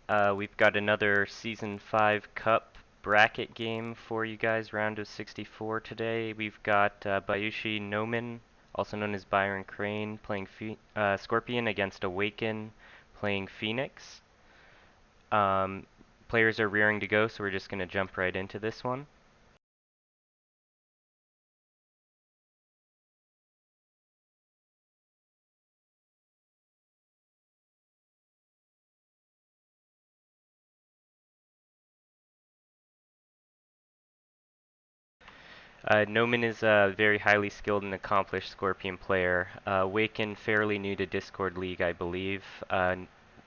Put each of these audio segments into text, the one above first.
We've got another Season 5 Cup bracket game for you guys, round of 64 today. We've got Bayushi Nomen, also known as Byron Crane, playing Scorpion against Awaken, playing Phoenix. Um, Players are rearing to go, so we're just going to jump right into this one. Nomen is a very highly skilled and accomplished Scorpion player. Waken, fairly new to Discord League, I believe,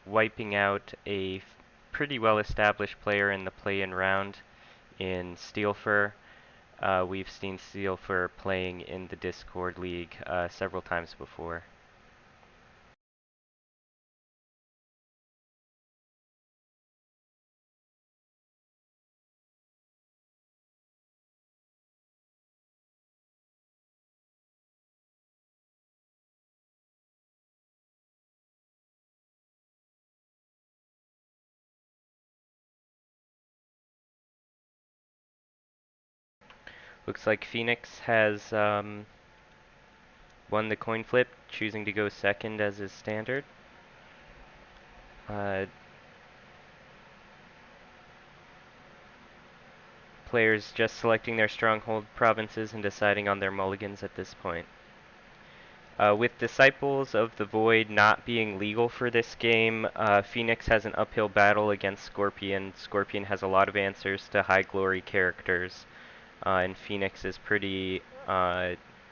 wiping out a pretty well-established player in the play-in round in Steelfur. We've seen Steelfur playing in the Discord League several times before. Looks like Phoenix has won the coin flip, choosing to go second as is standard. Uh, Players just selecting their stronghold provinces and deciding on their mulligans at this point. With Disciples of the Void not being legal for this game, Phoenix has an uphill battle against Scorpion. Scorpion has a lot of answers to high glory characters, and Phoenix is pretty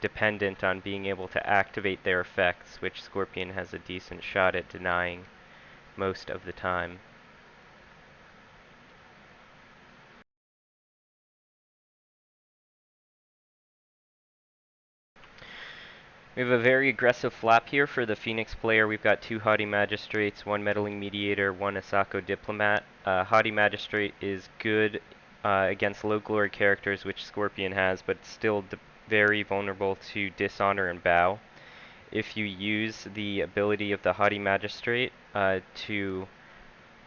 dependent on being able to activate their effects, which Scorpion has a decent shot at denying most of the time. We have a very aggressive flop here for the Phoenix player. We've got two Haughty Magistrates, one Meddling Mediator, one Asako Diplomat. Haughty Magistrate is good against low glory characters, which Scorpion has, but still very vulnerable to Dishonor and Bow. If you use the ability of the Haughty Magistrate to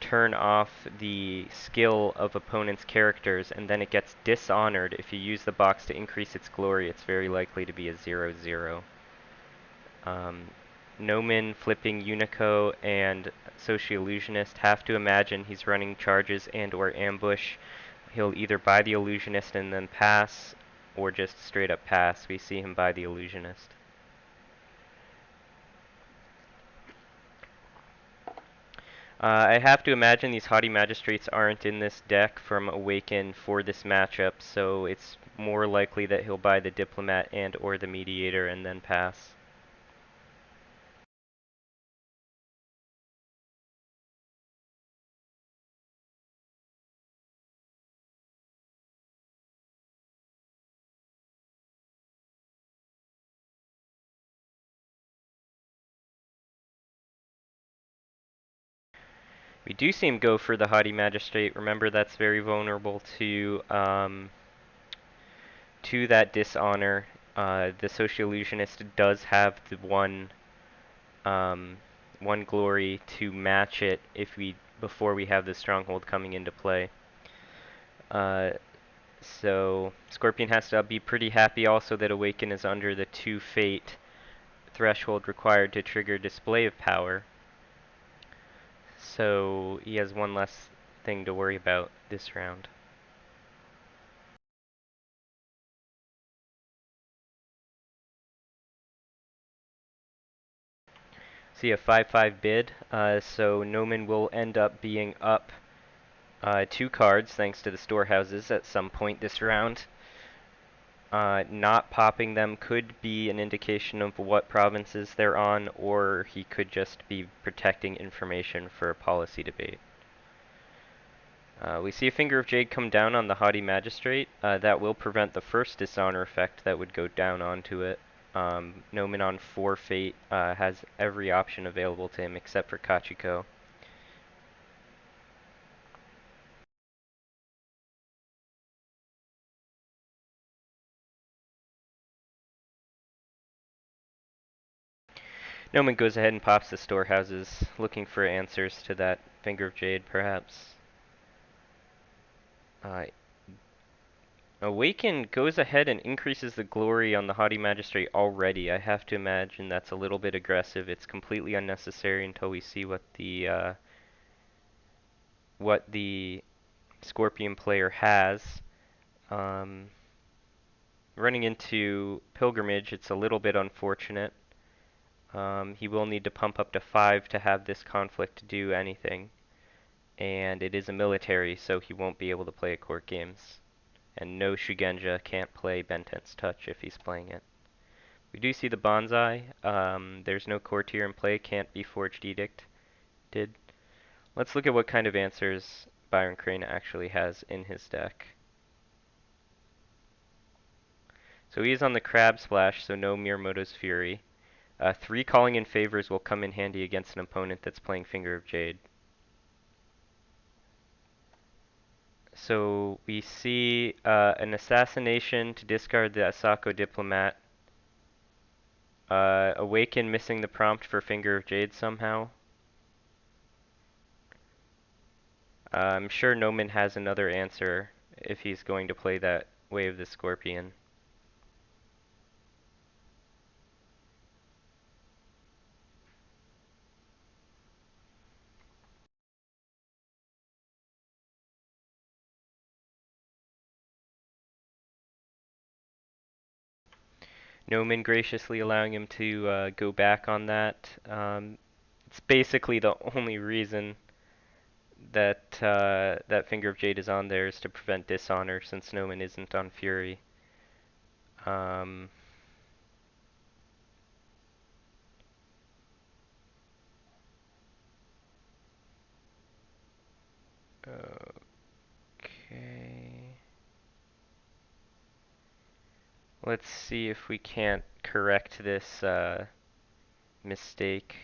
turn off the skill of opponent's characters, and then it gets dishonored, if you use the box to increase its glory, it's very likely to be a 0-0. Nomen flipping Unico and Soci-Illusionist have to imagine he's running charges and or ambush. He'll either buy the Illusionist and then pass, or just straight up pass. We see him buy the Illusionist. I have to imagine these Haughty Magistrates aren't in this deck from Awaken for this matchup, so it's more likely that he'll buy the Diplomat and or the Mediator and then pass. We do see him go for the Haughty Magistrate. Remember, that's very vulnerable to that Dishonor. The Soci-Illusionist does have the one glory to match it before we have the Stronghold coming into play. So Scorpion has to be pretty happy also that Awaken is under the 2 Fate threshold required to trigger Display of Power. So he has one less thing to worry about this round. See a 5-5 bid, so Nomen will end up being up 2 cards thanks to the storehouses at some point this round. Not popping them could be an indication of what provinces they're on, or he could just be protecting information for a policy debate. We see a Finger of Jade come down on the Haughty Magistrate. That will prevent the first Dishonor effect that would go down onto it. Nomen on 4 Fate has every option available to him except for Kachiko. Nomen goes ahead and pops the storehouses, looking for answers to that Finger of Jade, perhaps. Uh, Awaken goes ahead and increases the glory on the Haughty Magistrate already. I have to imagine that's a little bit aggressive. It's completely unnecessary until we see what the Scorpion player has. Um, Running into Pilgrimage, it's a little bit unfortunate. He will need to pump up to 5 to have this conflict do anything. And it is a military, so he won't be able to play at court games. And no Shugenja can't play Benten's Touch if he's playing it. We do see the Bonsai. There's no courtier in play, can't be Forged Edict. Did. Let's look at what kind of answers Byron Crane actually has in his deck. So he is on the Crab Splash, so no Miyamoto's Fury. 3 calling in favors will come in handy against an opponent that's playing Finger of Jade. So we see an assassination to discard the Asako Diplomat. Awaken missing the prompt for Finger of Jade somehow. I'm sure Nomen has another answer if he's going to play that Way of the Scorpion. Nomen graciously allowing him to go back on that. It's basically the only reason that Finger of Jade is on there is to prevent dishonor since Nomen isn't on Fury. Um, okay. Let's see if we can't correct this mistake.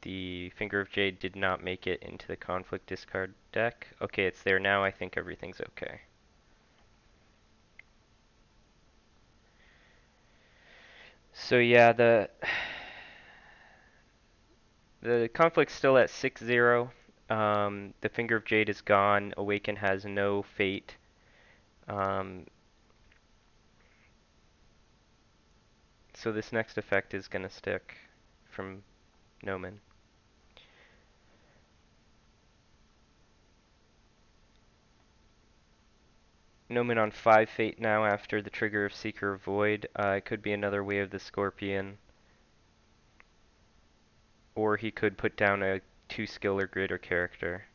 The Finger of Jade did not make it into the conflict discard deck. Okay, it's there now. I think everything's okay. So yeah, the conflict's still at 6-0. The Finger of Jade is gone. Awaken has no fate. So this next effect is gonna stick from Nomen. Nomen on 5 fate now after the trigger of Seeker of Void. It could be another Way of the Scorpion. Or he could put down a 2 skill or greater character.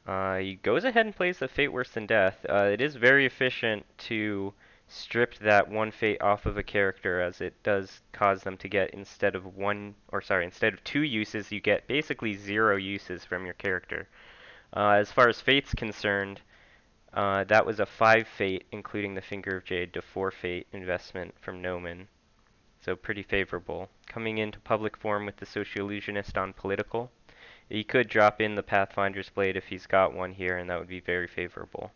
He goes ahead and plays the Fate Worse Than Death. It is very efficient to strip that 1 fate off of a character, as it does cause them to get, instead of 2 uses, you get basically 0 uses from your character. As far as fate's concerned, that was a 5 fate, including the Finger of Jade, to 4 fate investment from Nomen. So pretty favorable. Coming into public form with the Sociologist on political. He could drop in the Pathfinder's Blade if he's got one here, and that would be very favorable.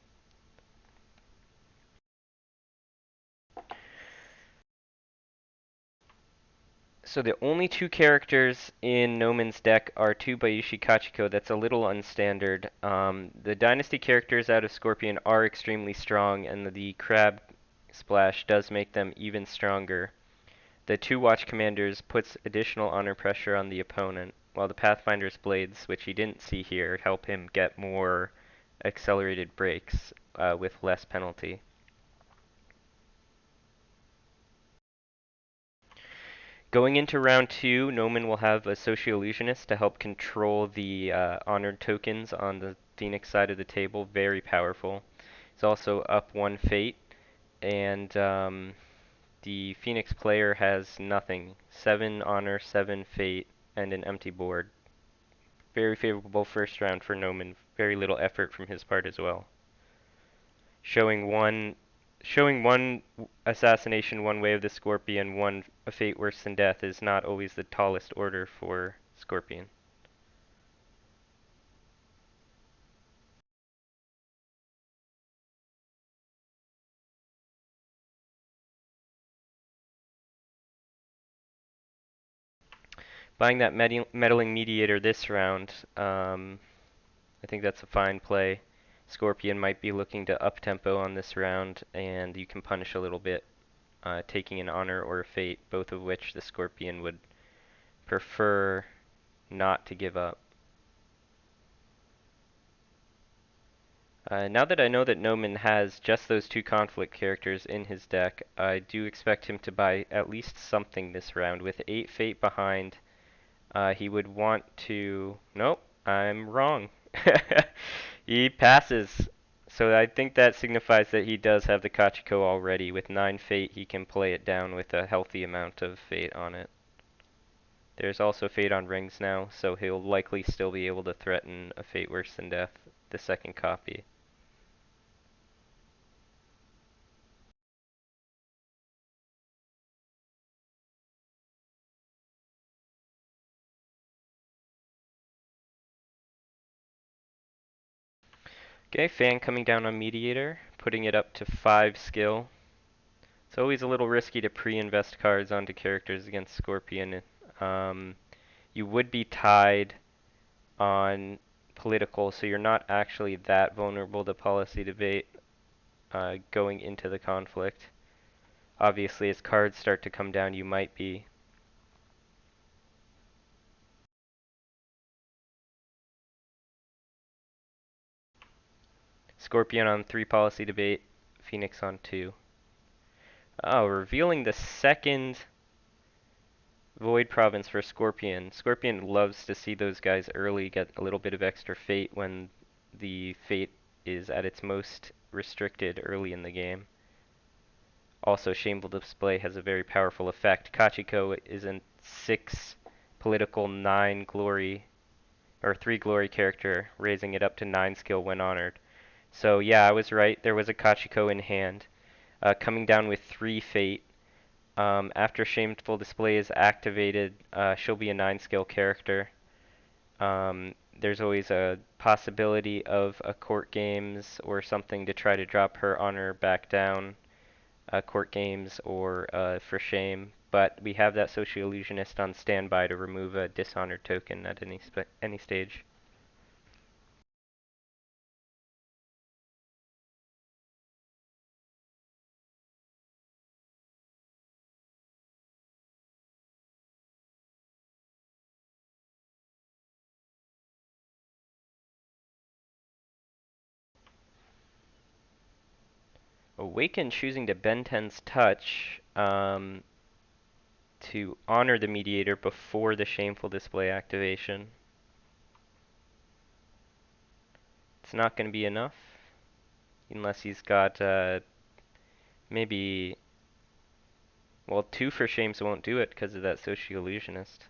So the only 2 characters in Nomen's deck are 2 Bayushi Kachiko. That's a little unstandard. The Dynasty characters out of Scorpion are extremely strong, and the Crab Splash does make them even stronger. The 2 Watch Commanders puts additional honor pressure on the opponent, while the Pathfinder's Blades, which he didn't see here, help him get more accelerated breaks with less penalty. Going into round 2, Nomen will have a Sociologist to help control the honored tokens on the Phoenix side of the table. Very powerful. He's also up 1 fate, and the Phoenix player has nothing. 7 honor, 7 fate, and an empty board. Very favorable first round for Nomen. Very little effort from his part as well. Showing one assassination, 1 Way of the Scorpion, 1 a Fate Worse Than Death is not always the tallest order for Scorpion. Buying that meddling mediator this round, I think that's a fine play. Scorpion might be looking to up tempo on this round, and you can punish a little bit, taking an honor or a fate, both of which the Scorpion would prefer not to give up. Now that I know that Nomen has just those two conflict characters in his deck, I do expect him to buy at least something this round. With 8 Fate behind, he would want to... Nope, I'm wrong. He passes. So I think that signifies that he does have the Kachiko already. With 9 Fate, he can play it down with a healthy amount of Fate on it. There's also Fate on rings now, so he'll likely still be able to threaten a Fate worse than death, the second copy. Okay, Fan coming down on Mediator, putting it up to 5 skill. It's always a little risky to pre-invest cards onto characters against Scorpion. Um, you would be tied on political, so you're not actually that vulnerable to policy debate going into the conflict. Obviously, as cards start to come down, you might be. Scorpion on 3 policy debate, Phoenix on 2. Oh, revealing the second Void Province for Scorpion. Scorpion loves to see those guys early get a little bit of extra fate when the fate is at its most restricted early in the game. Also, Shameful Display has a very powerful effect. Kachiko is a 6 political 9 glory, or 3 glory character, raising it up to 9 skill when honored. So yeah, I was right. There was a Kachiko in hand. Coming down with 3 fate. After Shameful Display is activated, she'll be a 9 skill character. There's always a possibility of a court games or something to try to drop her honor back down, court games or for shame. But we have that Social Illusionist on standby to remove a dishonored token at any stage. Awaken choosing to Benten's Touch to honor the Mediator before the Shameful Display activation. It's not going to be enough unless he's got maybe, well, 2 for shames won't do it because of that Social Illusionist.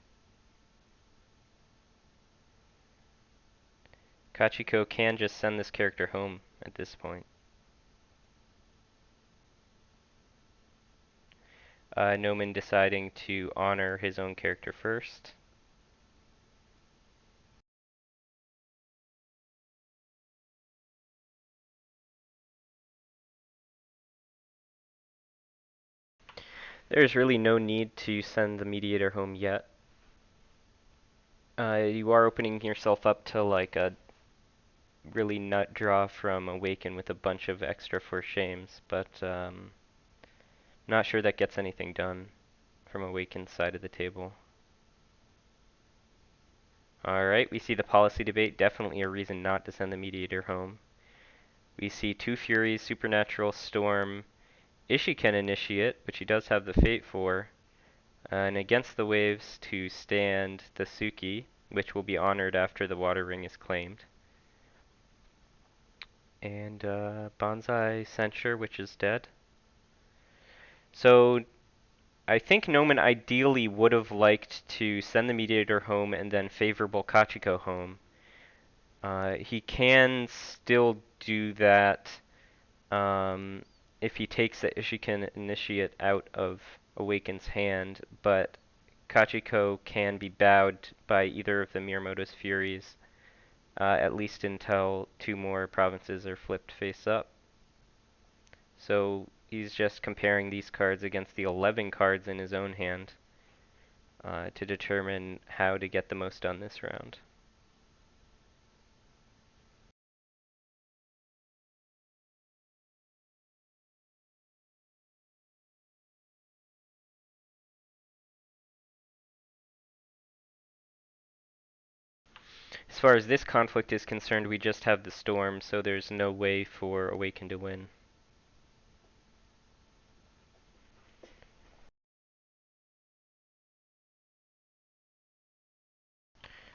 Kachiko can just send this character home at this point. Nomen deciding to honor his own character first. There's really no need to send the Mediator home yet. You are opening yourself up to like a really nut draw from Awaken with a bunch of extra for shames, but not sure that gets anything done from Awaken's side of the table. Alright, we see the policy debate, definitely a reason not to send the Mediator home. We see 2 Furies, Supernatural, Storm, Ishiken Initiate, which he does have the Fate for, and against the waves to stand the Suki, which will be honored after the Water Ring is claimed. And Bonsai Censure, which is dead. So I think Nomen ideally would have liked to send the Mediator home and then favorable Kachiko home. He can still do that if he takes the Ishiken Initiate out of Awaken's hand, but Kachiko can be bowed by either of the Miyamoto's Furies, at least until 2 more provinces are flipped face up. So he's just comparing these cards against the 11 cards in his own hand. to determine how to get the most done this round. As far as this conflict is concerned, we just have the storm, so there's no way for Awaken to win.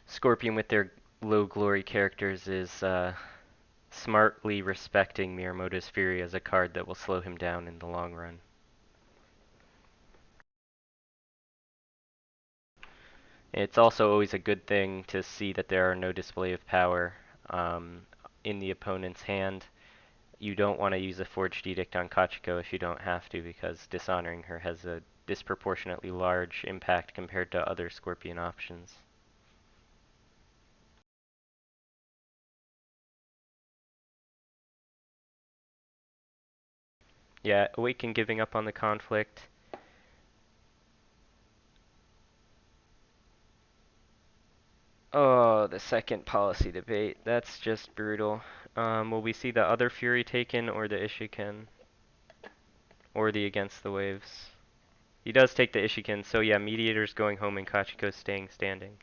Scorpion with their low glory characters is smartly respecting Miyamoto's Fury as a card that will slow him down in the long run. It's also always a good thing to see that there are no display of power in the opponent's hand. You don't want to use a Forged Edict on Kachiko if you don't have to, because dishonoring her has a disproportionately large impact compared to other Scorpion options. Yeah, Awaken giving up on the conflict. Oh, the second policy debate. That's just brutal. Will we see the other Fury taken or the Ishiken? Or the Against the Waves? He does take the Ishiken, so yeah, Mediator's going home and Kachiko's staying standing.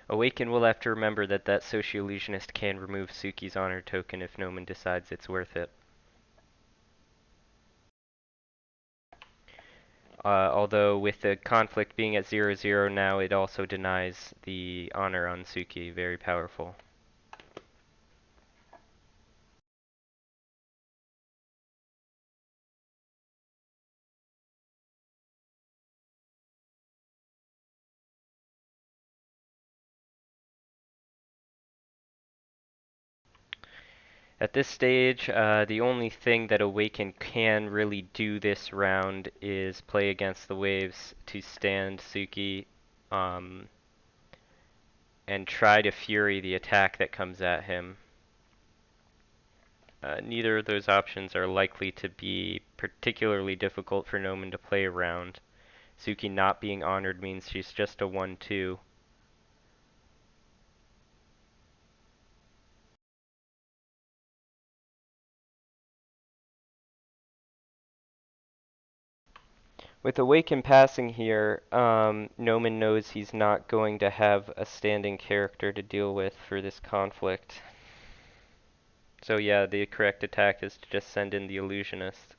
Awaken will have to remember that that Socio-Illusionist can remove Suki's honor token if Nomen decides it's worth it. Although with the conflict being at 0-0 now, it also denies the honor on Suki. Very powerful. At this stage, the only thing that Awaken can really do this round is play against the waves to stand Suki and try to Fury the attack that comes at him. Neither of those options are likely to be particularly difficult for Nomen to play around. Suki not being honored means she's just a 1-2. With Awaken passing here, Nomen knows he's not going to have a standing character to deal with for this conflict. So yeah, the correct attack is to just send in the Illusionist.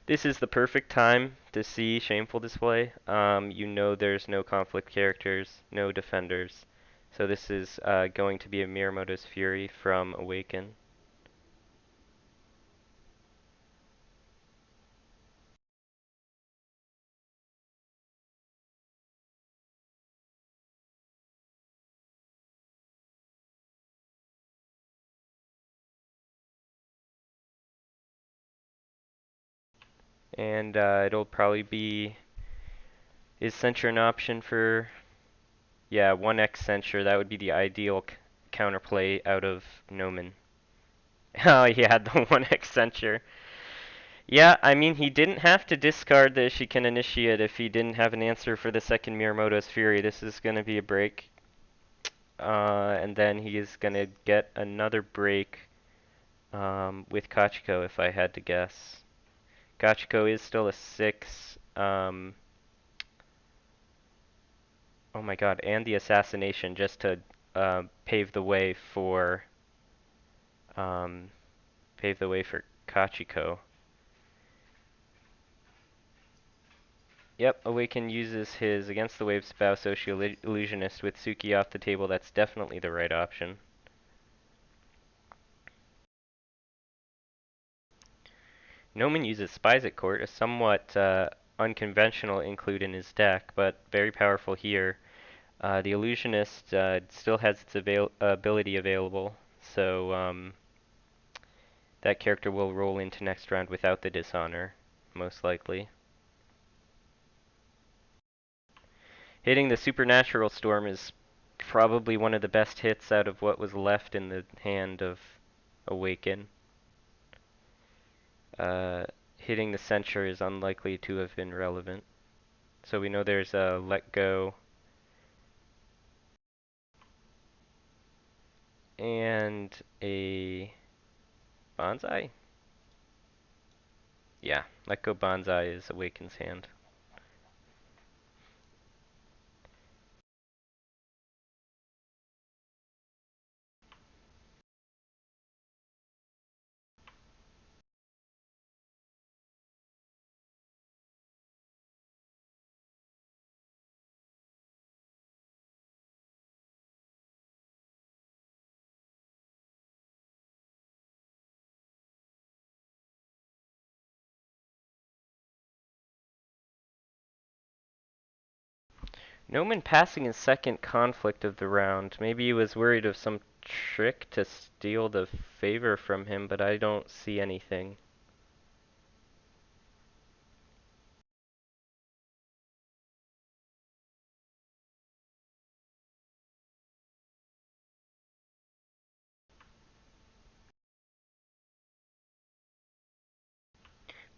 This is the perfect time to see Shameful Display. You know there's no conflict characters, no defenders. So this is going to be a Miyamoto's Fury from Awaken. And it'll probably be, is Censure an option for, yeah, 1x Censure. That would be the ideal counterplay out of Nomen. Oh, he had the 1x Censure. Yeah, I mean, he didn't have to discard the Ishiken Initiate if he didn't have an answer for the second Miyamoto's Fury. This is going to be a break. And then he is going to get another break with Kachiko, if I had to guess. Kachiko is still a 6. Oh my god, and the assassination just to pave the way for um, Kachiko. Yep, Awaken uses his Against the Wave Spouse Socio-Illusionist with Suki off the table. That's definitely the right option. Nomen uses Spies at Court, a somewhat unconventional include in his deck, but very powerful here. The Illusionist still has its ability available, so That character will roll into next round without the dishonor, most likely. Hitting the Supernatural Storm is probably one of the best hits out of what was left in the hand of Awaken. Hitting the Censure is unlikely to have been relevant. So we know there's a Let Go and a Bonsai? Yeah, Let Go Bonsai is Awaken's hand. Nomen passing his second conflict of the round. Maybe he was worried of some trick to steal the favor from him, but I don't see anything.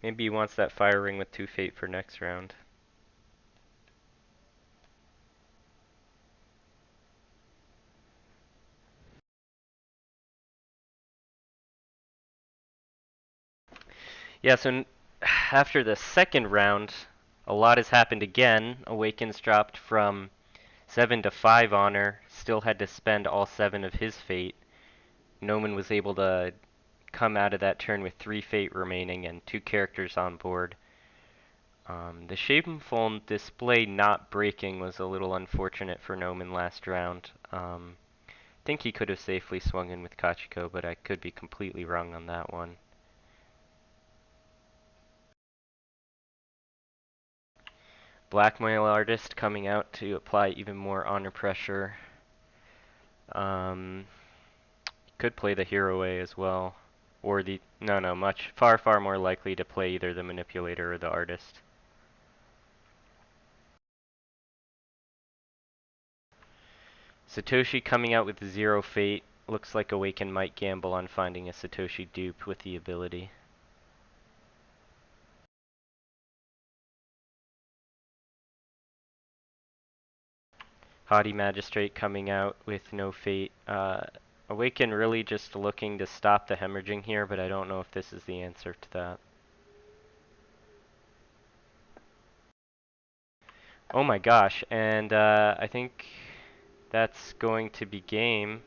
Maybe he wants that fire ring with 2 fate for next round. Yeah, so after the second round, a lot has happened again. Awakens dropped from 7 to 5 honor, still had to spend all 7 of his fate. Nomen was able to come out of that turn with 3 fate remaining and 2 characters on board. The Shameful Display not breaking was a little unfortunate for Nomen last round. I think he could have safely swung in with Kachiko, but I could be completely wrong on that one. Blackmail Artist coming out to apply even more honor pressure. Um, could play the Hero A as well. Or the, no, much, far more likely to play either the Manipulator or the Artist. Satoshi coming out with 0 fate. Looks like Awaken might gamble on finding a Satoshi dupe with the ability. Haughty Magistrate coming out with no fate. Awaken really just looking to stop the hemorrhaging here, but I don't know if this is the answer to that. Oh my gosh, and I think that's going to be game.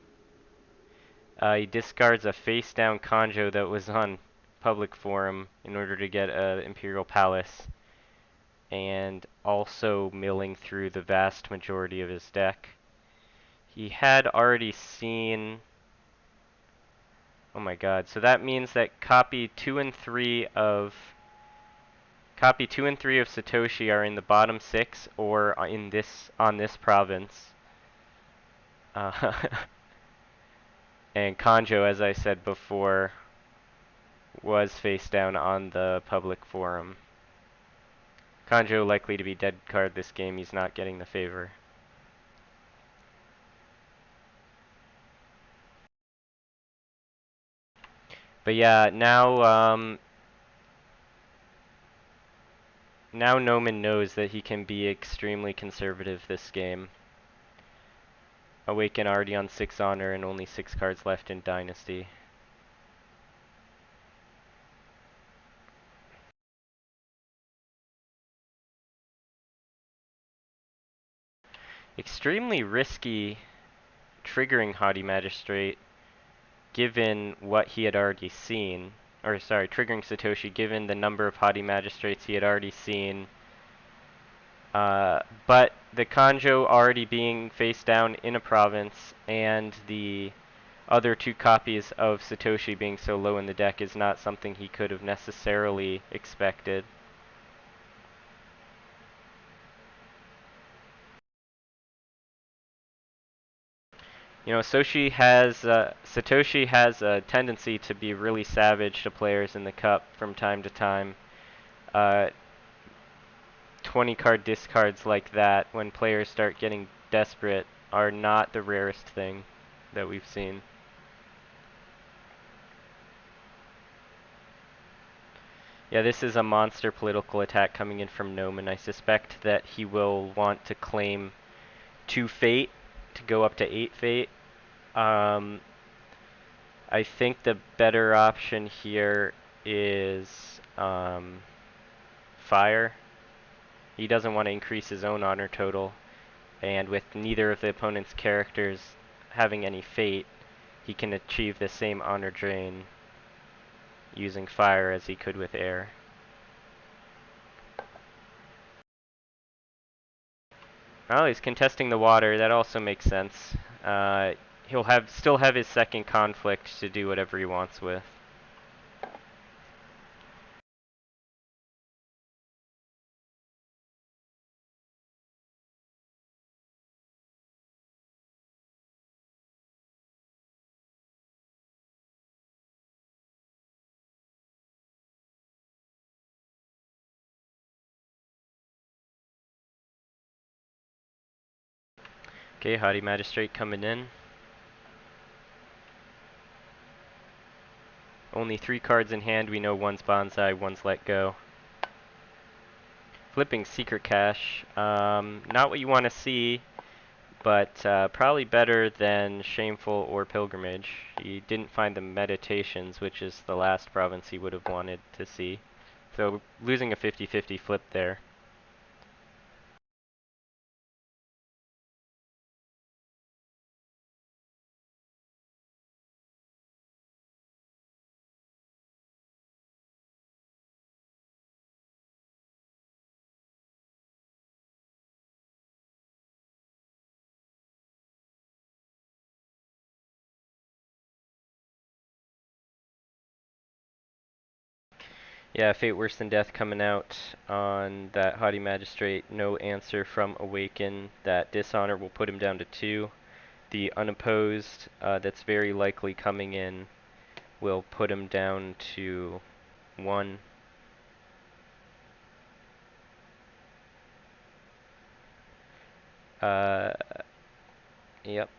He discards a face-down Kanjo that was on public forum in order to get Imperial Palace, and also milling through the vast majority of his deck. He had already seen... Oh my god, so that means that copy 2 and 3 of Satoshi are in the bottom 6 or in this on this province. And Kanjo, as I said before, was face down on the public forum. Kanjo likely to be dead card this game. He's not getting the favor. But yeah, now Nomen knows that he can be extremely conservative this game. Awaken already on 6 honor and only 6 cards left in Dynasty. Extremely risky triggering Haughty Magistrate given what he had already seen. Or sorry, triggering Satoshi given the number of Haughty Magistrates he had already seen. But the Kanjo already being face down in a province and the other 2 copies of Satoshi being so low in the deck is not something he could have necessarily expected. You know, Satoshi has a tendency to be really savage to players in the cup from time to time. Uh, 20 card discards like that when players start getting desperate are not the rarest thing that we've seen. Yeah, this is a monster political attack coming in from Nomen. I suspect that he will want to claim 2 fate to go up to 8 fate. Um, I think the better option here is fire. He doesn't want to increase his own honor total, and with neither of the opponent's characters having any fate, he can achieve the same honor drain using fire as he could with air. Oh, he's contesting the water. That also makes sense. Uh, he'll still have his second conflict to do whatever he wants with. Okay, Haughty Magistrate coming in. Only 3 cards in hand. We know one's Bonsai, one's Let Go. Flipping Secret Cache. Not what you want to see, but probably better than Shameful or Pilgrimage. He didn't find the Meditations, which is the last province he would have wanted to see. So losing a 50-50 flip there. Yeah, Fate Worse Than Death coming out on that Haughty Magistrate. No answer from Awaken. That Dishonor will put him down to 2. The Unopposed, that's very likely coming in, will put him down to 1. Uh, yep.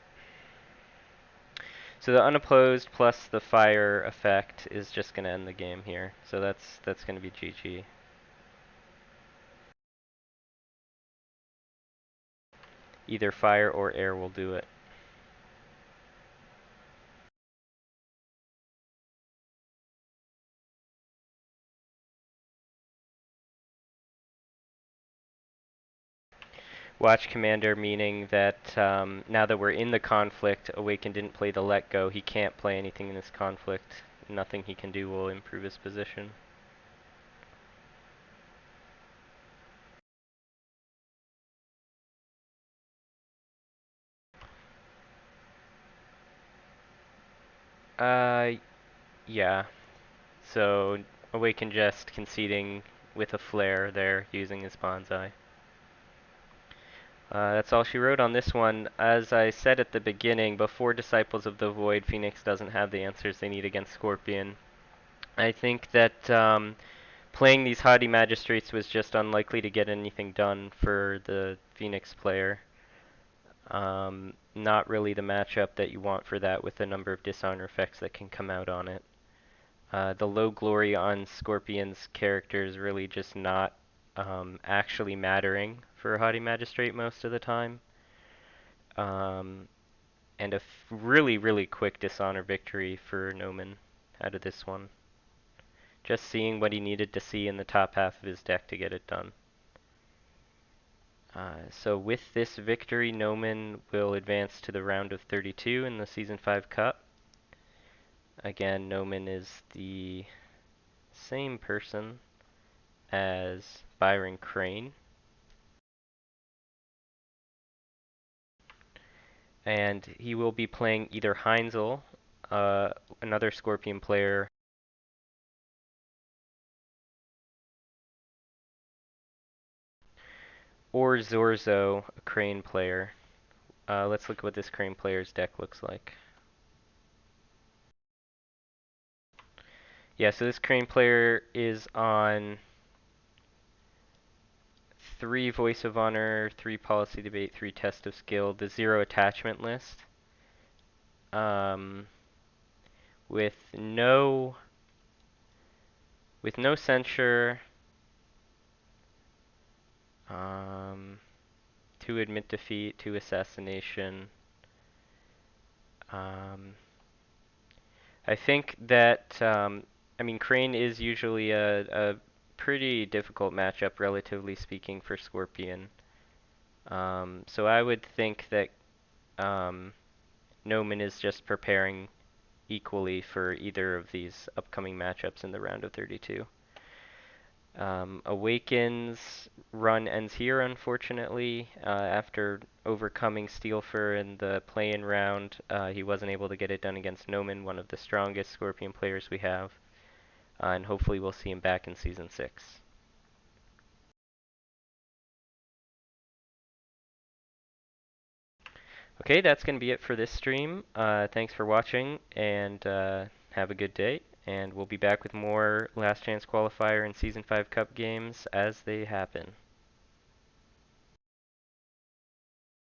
So the Unopposed plus the fire effect is just going to end the game here. So that's going to be GG. Either fire or air will do it. Watch Commander, meaning that now that we're in the conflict, Awaken didn't play the Let Go. He can't play anything in this conflict. Nothing he can do will improve his position. Uh, yeah. So Awaken just conceding with a flare there, using his Bonsai. That's all she wrote on this one. As I said at the beginning, before Disciples of the Void, Phoenix doesn't have the answers they need against Scorpion. I think that playing these Haughty Magistrates was just unlikely to get anything done for the Phoenix player. Not really the matchup that you want for that with the number of dishonor effects that can come out on it. The low glory on Scorpion's character is really just not actually mattering for a Haughty Magistrate most of the time. Um, and a really, really quick dishonor victory for Nomen out of this one. Just seeing what he needed to see in the top half of his deck to get it done. So with this victory, Nomen will advance to the round of 32 in the Season 5 Cup. Again, Nomen is the same person as Byron Crane. And he will be playing either Heinzel, another Scorpion player, or Zorzo, a Crane player. Let's look at what this Crane player's deck looks like. Yeah, so this Crane player is on 3 Voice of Honor, 3 Policy Debate, 3 Test of Skill, the 0 attachment list, um, with no censure, 2 admit defeat, 2 assassination. I think that I mean Crane is usually a pretty difficult matchup, relatively speaking, for Scorpion. So I would think that Nomen is just preparing equally for either of these upcoming matchups in the round of 32. Awaken's run ends here, unfortunately. After overcoming Steelfur in the play-in round, he wasn't able to get it done against Nomen, one of the strongest Scorpion players we have. And hopefully we'll see him back in Season 6. Okay, that's going to be it for this stream. Thanks for watching, and have a good day. And we'll be back with more Last Chance Qualifier and Season 5 Cup games as they happen.